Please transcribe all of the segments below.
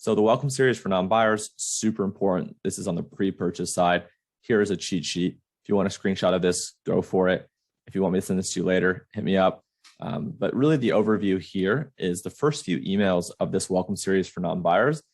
So the welcome series for non-buyers, super important. This is on the pre-purchase side. Here is a cheat sheet. If you want a screenshot of this, go for it. If you want me to send this to you later, hit me up. But really the overview here is the first few emails of this welcome series for non-buyers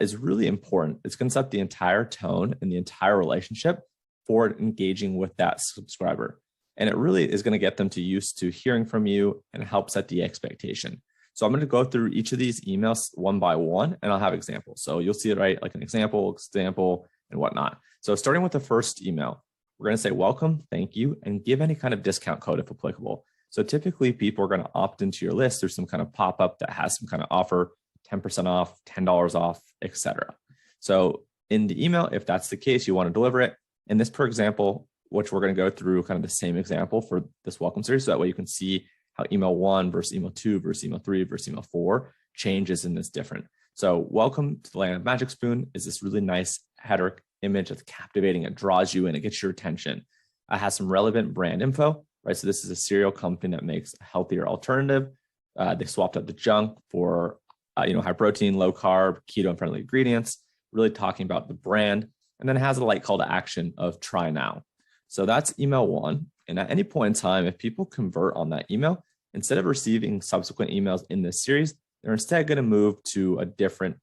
is really important. It's going to set the entire tone and the entire relationship for engaging with that subscriber. And it really is going to get them to used to hearing from you and help set the expectation. So I'm going to go through each of these emails one by one, and I'll have examples. So you'll see it, right? Like an example, and whatnot. So starting with the first email, we're going to say welcome, thank you, and give any kind of discount code if applicable. So typically people are going to opt into your list. There's some kind of pop-up that has some kind of offer, 10% off, $10 off, etc. So in the email, if that's the case, you want to deliver it. In this, per example, which we're going to go through kind of the same example for this welcome series. So that way you can see how email 1 versus email 2 versus email 3 versus email 4 changes in this different. So welcome to the land of Magic Spoon is this really nice header image that's captivating. It draws you in, it gets your attention. It has some relevant brand info, right? So this is a cereal company that makes a healthier alternative. They swapped out the junk for high protein, low carb, keto friendly ingredients, really talking about the brand. And then it has a light call to action of try now. So that's email 1. And at any point in time, if people convert on that email, instead of receiving subsequent emails in this series, they're instead going to move to a different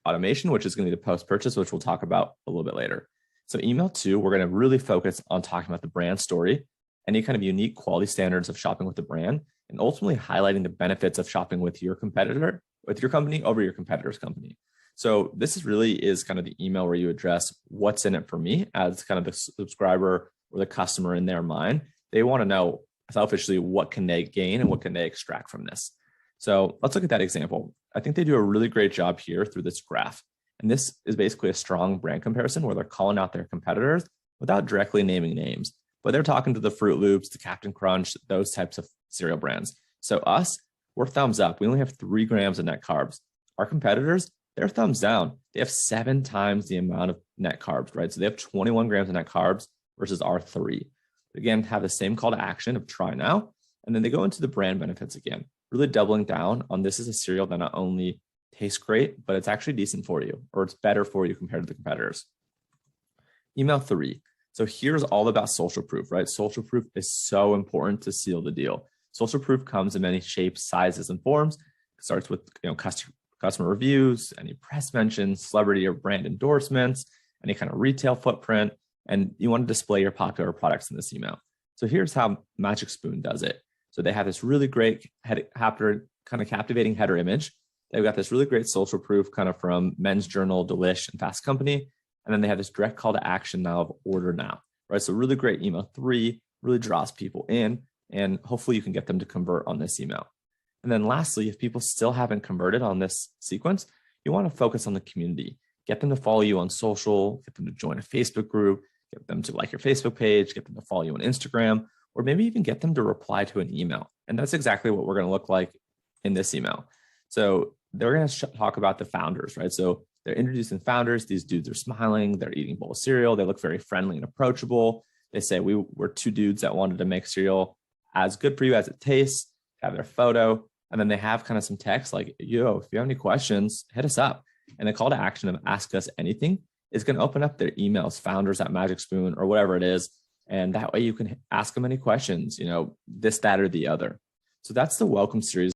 automation, which is going to be the post-purchase, which we'll talk about a little bit later. So email 2, we're going to really focus on talking about the brand story, any kind of unique quality standards of shopping with the brand, and ultimately highlighting the benefits of shopping with your competitor, with your company over your competitor's company. So this is kind of the email where you address what's in it for me as kind of the subscriber or the customer in their mind. They want to know selfishly what can they gain and what can they extract from this. So let's look at that example. I think they do a really great job here through this graph. And this is basically a strong brand comparison where they're calling out their competitors without directly naming names, but they're talking to the Fruit Loops, the Captain Crunch, those types of cereal brands. So us, we're thumbs up. We only have 3 grams of net carbs. Our competitors, they're thumbs down. They have 7 times the amount of net carbs, right? So they have 21 grams of net carbs versus our 3. Again, have the same call to action of try now. And then they go into the brand benefits again, really doubling down on this is a cereal that not only tastes great, but it's actually decent for you, or it's better for you compared to the competitors. Email 3. So here's all about social proof, right? Social proof is so important to seal the deal. Social proof comes in many shapes, sizes, and forms. It starts with customer reviews, any press mentions, celebrity or brand endorsements, any kind of retail footprint, and you want to display your popular products in this email. So here's how Magic Spoon does it. So they have this really great kind of captivating header image. They've got this really great social proof kind of from Men's Journal, Delish, and Fast Company. And then they have this direct call to action now of order now, right? So really great email 3, really draws people in, and hopefully you can get them to convert on this email. And then lastly, if people still haven't converted on this sequence, you want to focus on the community. Get them to follow you on social, get them to join a Facebook group, get them to like your Facebook page, get them to follow you on Instagram, or maybe even get them to reply to an email. And that's exactly what we're going to look like in this email. So they're going to talk about the founders, right? So they're introducing founders. These dudes are smiling. They're eating a bowl of cereal. They look very friendly and approachable. They say, we're 2 dudes that wanted to make cereal as good for you as it tastes, have their photo. And then they have kind of some text like, yo, if you have any questions, hit us up. And the call to action of ask us anything is going to open up their emails, founders at Magic Spoon or whatever it is. And that way you can ask them any questions, this, that, or the other. So that's the welcome series.